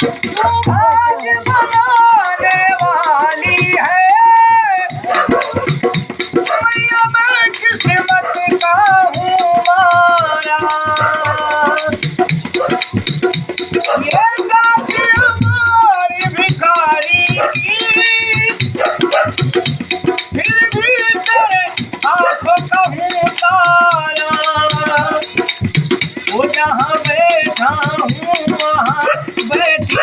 तू भाग्य बनाने वाली है मैया, मैं किस्मत का हूँ मारा। ये जाति हमारी भिखारी की, फिर भी तेरे आंखों का हूँ तारा। वो जहाँ बैठा हूँ वहाँ बैठी